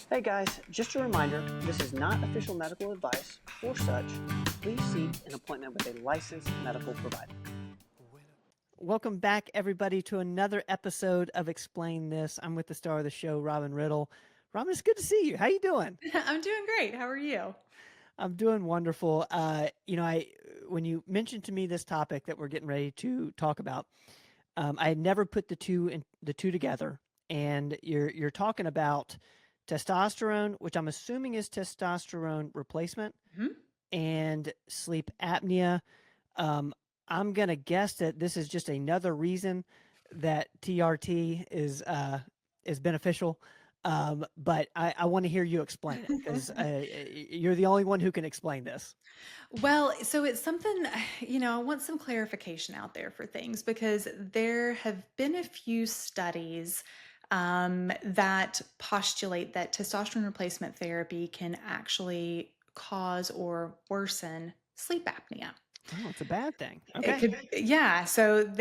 Hey guys, just a reminder, this is not official medical advice. For such, please seek an appointment with a licensed medical provider. Welcome back, everybody, to another episode of Explain This. I'm with the star of the show, Robin Riddle. Robin, it's good to see you. How you doing? I'm doing great. How are you? I'm doing wonderful. When you mentioned to me this topic that we're getting ready to talk about, I had never put the two together, and you're talking about testosterone, which I'm assuming is testosterone replacement, Mhm. and sleep apnea. Um, I'm gonna guess that this is just another reason that TRT is beneficial. But I want to hear you explain it because you're the only one who can explain this. Well, so it's something, I want some clarification out there for things because there have been a few studies that postulate that testosterone replacement therapy can actually cause or worsen sleep apnea. Oh, it's a bad thing. It Okay. could, yeah. So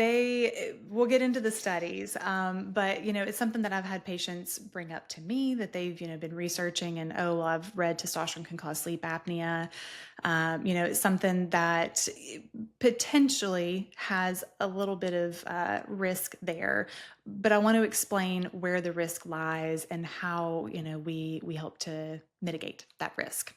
we'll get into the studies, but it's something that I've had patients bring up to me that they've, been researching, and oh, well, I've read testosterone can cause sleep apnea. It's something that potentially has a little bit of risk there, but I want to explain where the risk lies and how, we help to mitigate that risk.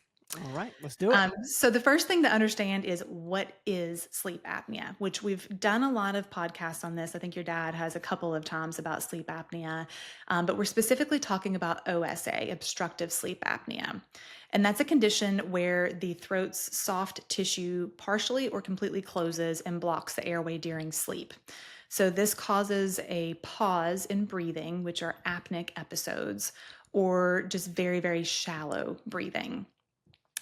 All right, let's do it. So the first thing to understand is what is sleep apnea, which we've done a lot of podcasts on this. I think your dad has a couple of times about sleep apnea, but we're specifically talking about OSA, obstructive sleep apnea. And that's a condition where the throat's soft tissue partially or completely closes and blocks the airway during sleep. So this causes a pause in breathing, which are apneic episodes, or just very, very shallow breathing.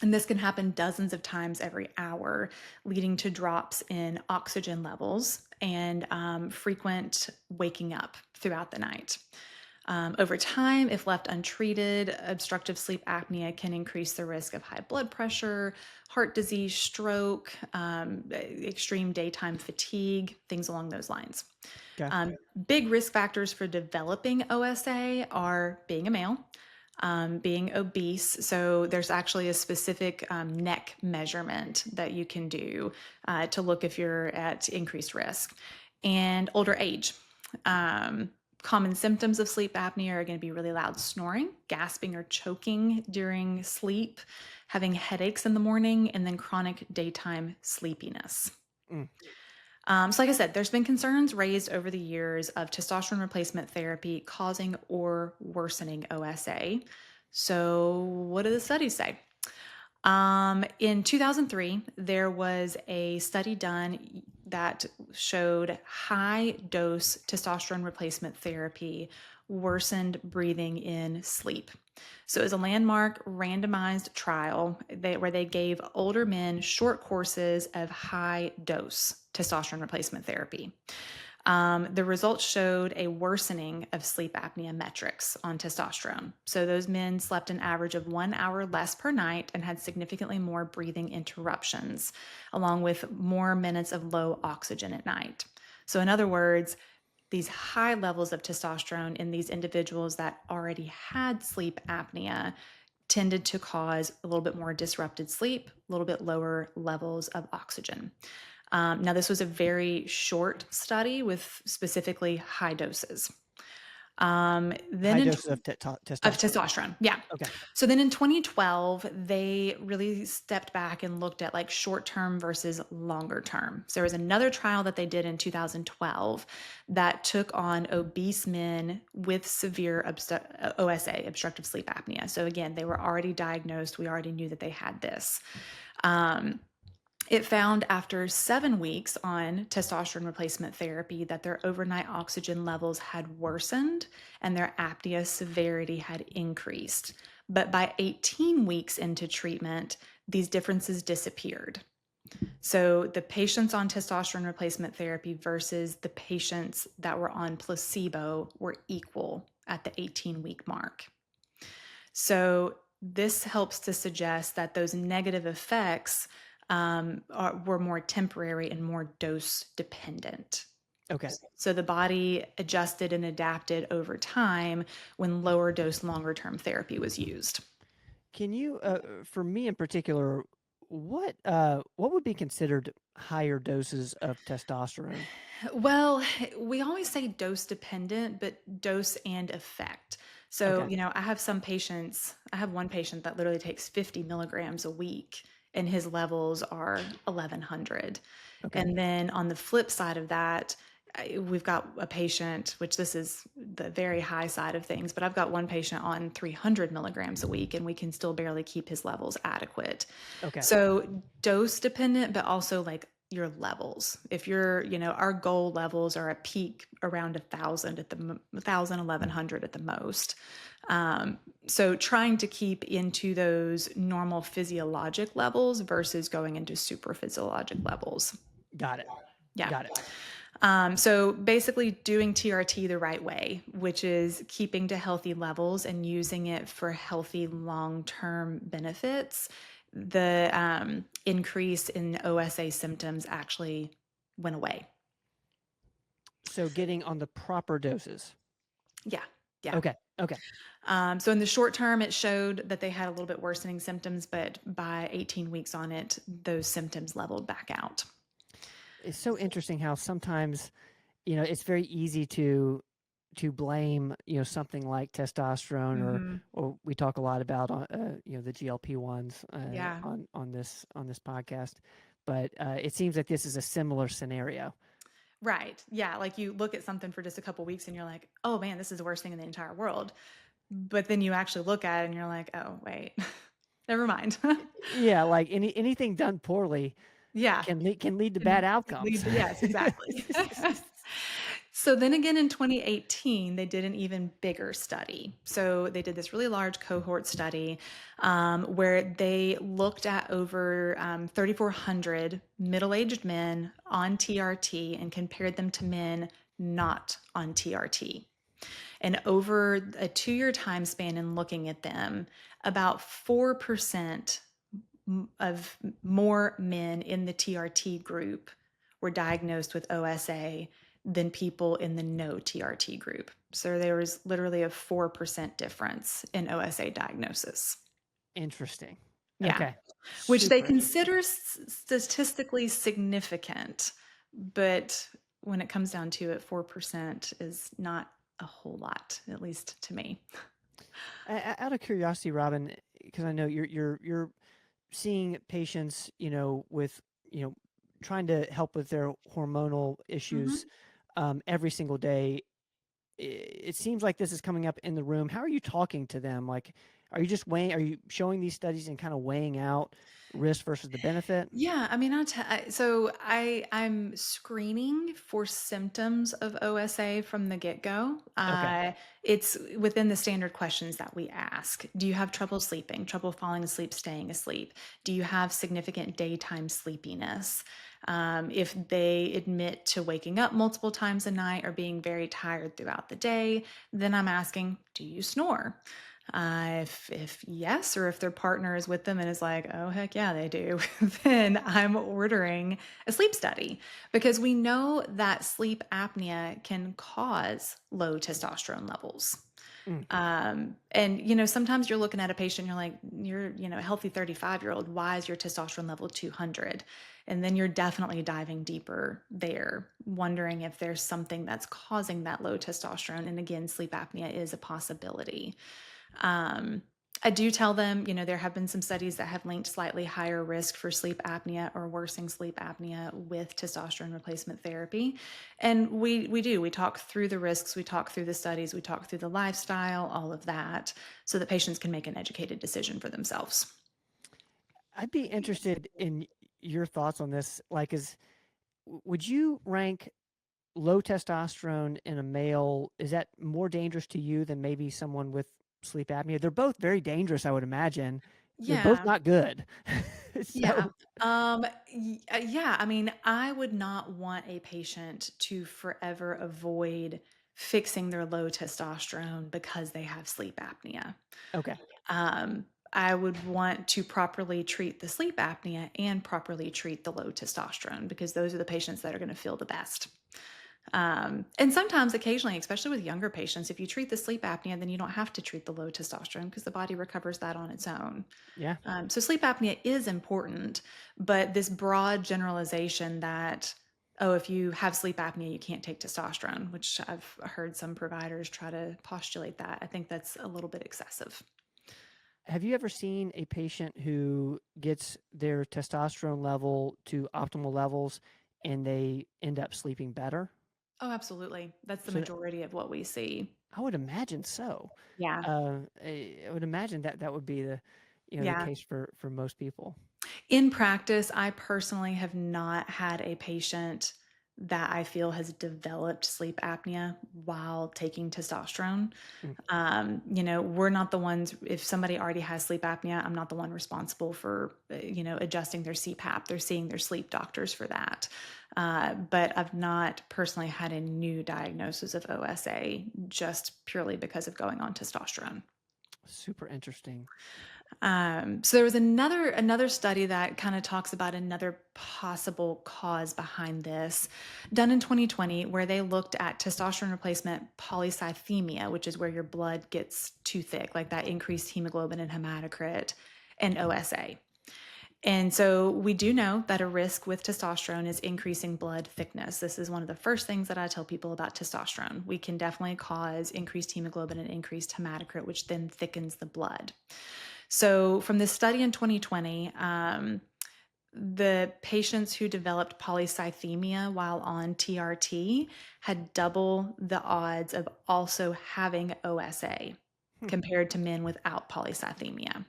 And this can happen dozens of times every hour, leading to drops in oxygen levels and frequent waking up throughout the night. Over time, if left untreated, obstructive sleep apnea can increase the risk of high blood pressure, heart disease, stroke, extreme daytime fatigue, things along those lines. Okay. Big risk factors for developing OSA are being a male, being obese. So there's actually a specific neck measurement that you can do to look if you're at increased risk, and older age. Common symptoms of sleep apnea are going to be really loud snoring, gasping or choking during sleep, having headaches in the morning, and then chronic daytime sleepiness. Mm. So like I said, there's been concerns raised over the years of testosterone replacement therapy causing or worsening OSA. So what do the studies say? In 2003, there was a study done that showed high dose testosterone replacement therapy worsened breathing in sleep. So it was a landmark randomized trial where they gave older men short courses of high dose testosterone replacement therapy. The results showed a worsening of sleep apnea metrics on testosterone. So those men slept an average of 1 hour less per night and had significantly more breathing interruptions, along with more minutes of low oxygen at night. So, in other words, these high levels of testosterone in these individuals that already had sleep apnea tended to cause a little bit more disrupted sleep, a little bit lower levels of oxygen. Now, this was a very short study with specifically high doses. Then High in doses of Of testosterone. testosterone, yeah. Okay. So then in 2012, they really stepped back and looked at like short term versus longer term. So there was another trial that they did in 2012 that took on obese men with severe OSA, obstructive sleep apnea. So again, they were already diagnosed. We already knew that they had this. It found after 7 weeks on testosterone replacement therapy that their overnight oxygen levels had worsened and their apnea severity had increased. But by 18 weeks into treatment, these differences disappeared. So the patients on testosterone replacement therapy versus the patients that were on placebo were equal at the 18-week mark. So this helps to suggest that those negative effects were more temporary and more dose dependent. Okay. So the body adjusted and adapted over time when lower dose, longer term therapy was used. Can you, for me in particular, what would be considered higher doses of testosterone? Well, we always say dose dependent, but dose and effect. So, Okay. I have some patients, I have one patient that literally takes 50 milligrams a week and his levels are 1100. Okay. And then on the flip side of that, we've got a patient, which this is the very high side of things, but I've got one patient on 300 milligrams a week and we can still barely keep his levels adequate. Okay. So dose dependent, but also like your levels. If our goal levels are a peak around 1,000 at the 1,000, 1,100 at the most. So trying to keep into those normal physiologic levels versus going into super physiologic levels. Got it. Yeah. Got it. So basically doing TRT the right way, which is keeping to healthy levels and using it for healthy long-term benefits. The increase in OSA symptoms actually went away. So getting on the proper doses. Yeah. Yeah. Okay. Okay. So in the short term, it showed that they had a little bit worsening symptoms, but by 18 weeks on it, those symptoms leveled back out. It's so interesting how sometimes, it's very easy to blame, something like testosterone Hmm. or we talk a lot about the GLP-1s Yeah. on this podcast, but it seems like this is a similar scenario. Right. Yeah. Like you look at something for just a couple weeks and you're like, oh man, this is the worst thing in the entire world. But then you actually look at it and you're like, oh, wait, never mind. Yeah, like anything done poorly Yeah. can lead to bad Can outcomes. yes, exactly. So then again in 2018, they did an even bigger study. So they did this really large cohort study where they looked at over 3,400 middle-aged men on TRT and compared them to men not on TRT. And over a 2-year time span in looking at them, about 4% of more men in the TRT group were diagnosed with OSA than people in the no TRT group. So there was literally a 4% difference in OSA diagnosis. Interesting. Yeah. Okay. Which they Super interesting. consider statistically significant, but when it comes down to it, 4% is not a whole lot, at least to me. Out of curiosity, Robin, because I know you're seeing patients, with, trying to help with their hormonal issues Mhm. every single day. It seems like this is coming up in the room. How are you talking to them? Like, are you showing these studies and kind of weighing out risk versus the benefit? Yeah, I mean, I'm screening for symptoms of OSA from the get-go. Okay. It's within the standard questions that we ask. Do you have trouble sleeping, trouble falling asleep, staying asleep? Do you have significant daytime sleepiness? If they admit to waking up multiple times a night or being very tired throughout the day, then I'm asking, do you snore? If yes, or if their partner is with them and is like, oh heck yeah, they do, then I'm ordering a sleep study because we know that sleep apnea can cause low testosterone levels. Mm, And sometimes you're looking at a patient, you're like, you're a healthy 35-year-old. Why is your testosterone level 200? And then you're definitely diving deeper there, wondering if there's something that's causing that low testosterone. And again, sleep apnea is a possibility. Um, I do tell them, there have been some studies that have linked slightly higher risk for sleep apnea or worsening sleep apnea with testosterone replacement therapy. And we talk through the risks, we talk through the studies, we talk through the lifestyle, all of that, so that patients can make an educated decision for themselves. I'd be interested in your thoughts on this. Like, would you rank low testosterone in a male? Is that more dangerous to you than maybe someone with sleep apnea? They're both very dangerous, I would imagine. They're both Yeah. not good. Yeah. So, Yeah. I mean, I would not want a patient to forever avoid fixing their low testosterone because they have sleep apnea. okay. I would want to properly treat the sleep apnea and properly treat the low testosterone because those are the patients that are going to feel the best. And sometimes, occasionally, especially with younger patients, if you treat the sleep apnea, then you don't have to treat the low testosterone because the body recovers that on its own. Yeah. So sleep apnea is important, but this broad generalization that, oh, if you have sleep apnea, you can't take testosterone, which I've heard some providers try to postulate that. I think that's a little bit excessive. Have you ever seen a patient who gets their testosterone level to optimal levels and they end up sleeping better? Oh, absolutely. That's the So majority of what we see. I would imagine so. Yeah. I would imagine that that would be the Yeah. case for most people. In practice, I personally have not had a patient that I feel has developed sleep apnea while taking testosterone. Mm, We're not the ones, if somebody already has sleep apnea, I'm not the one responsible for, adjusting their CPAP. They're seeing their sleep doctors for that. But I've not personally had a new diagnosis of OSA just purely because of going on testosterone. super interesting. So there was another study that kind of talks about another possible cause behind this, done in 2020, where they looked at testosterone replacement polycythemia, which is where your blood gets too thick, like that increased hemoglobin and hematocrit, and OSA. And so we do know that a risk with testosterone is increasing blood thickness. This is one of the first things that I tell people about testosterone. We can definitely cause increased hemoglobin and increased hematocrit, which then thickens the blood. So, from this study in 2020, the patients who developed polycythemia while on TRT had double the odds of also having OSA Hmm, compared to men without polycythemia.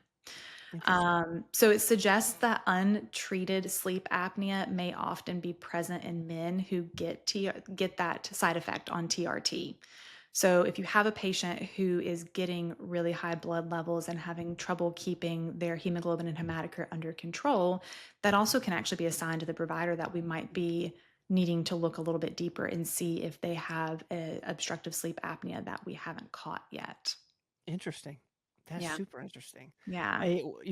interesting. So it suggests that untreated sleep apnea may often be present in men who get that side effect on TRT. So if you have a patient who is getting really high blood levels and having trouble keeping their hemoglobin and hematocrit under control, that also can actually be a sign to the provider that we might be needing to look a little bit deeper and see if they have obstructive sleep apnea that we haven't caught yet. Interesting. That's Yeah. super interesting. Yeah.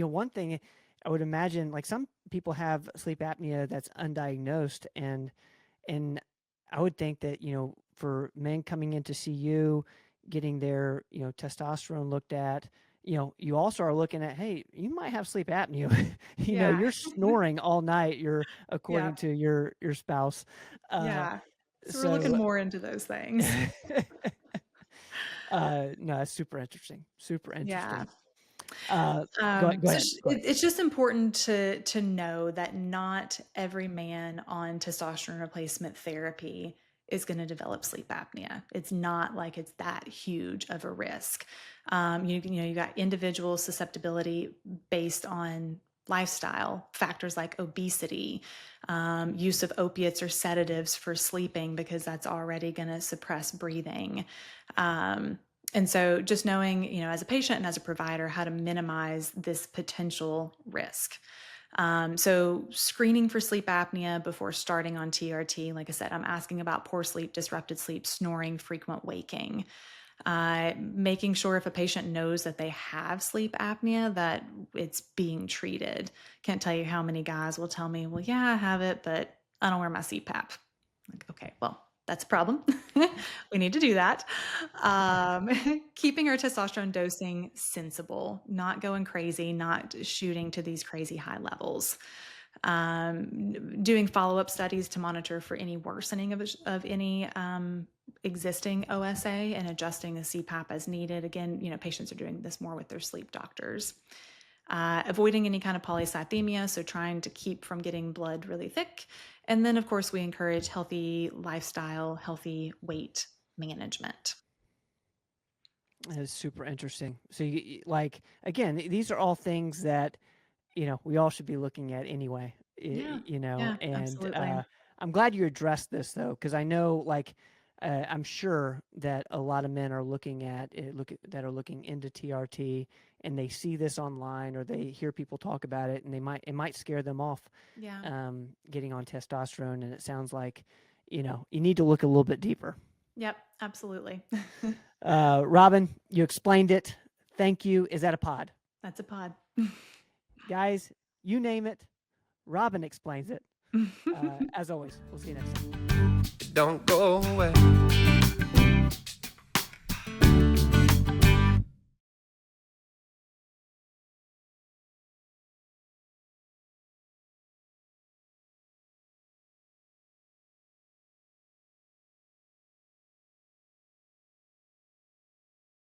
One thing I would imagine, like some people have sleep apnea that's undiagnosed, and I would think that for men coming in to see you, getting their testosterone looked at, you also are looking at, hey, you might have sleep apnea. Yeah. You're snoring all night. You're Yeah. according to your spouse. Uh, Yeah. So we're looking so more into those things. no, that's super interesting. Super Yeah. interesting. Go So ahead. Go ahead. it's just important to know that not every man on testosterone replacement therapy is going to develop sleep apnea. It's not like it's that huge of a risk. You got individual susceptibility based on lifestyle factors like obesity, use of opiates or sedatives for sleeping because that's already going to suppress breathing. And so just knowing, as a patient and as a provider, how to minimize this potential risk. So screening for sleep apnea before starting on TRT, like I said, I'm asking about poor sleep, disrupted sleep, snoring, frequent waking. Making sure if a patient knows that they have sleep apnea, that it's being treated. Can't tell you how many guys will tell me, well, yeah, I have it, but I don't wear my CPAP. Like, okay, well, that's a problem. We need to do that. Keeping our testosterone dosing sensible, not going crazy, not shooting to these crazy high levels. Doing follow-up studies to monitor for any worsening of any existing OSA and adjusting the CPAP as needed. Again, patients are doing this more with their sleep doctors. Avoiding any kind of polycythemia, so trying to keep from getting blood really thick. And then, of course, we encourage healthy lifestyle, healthy weight management. That is super interesting. So, like again, these are all things that we all should be looking at anyway. Yeah, yeah, And absolutely. I'm glad you addressed this though, because I know, like, I'm sure that a lot of men are looking at it, that are looking into TRT, and they see this online or they hear people talk about it, and it might scare them off, Yeah. getting on testosterone. And it sounds like, you need to look a little bit deeper. Yep, absolutely. Robin, you explained it. Thank you. Is that a pod? That's a pod. Guys, you name it. Robin explains it. As always, we'll see you next time. it don't go away.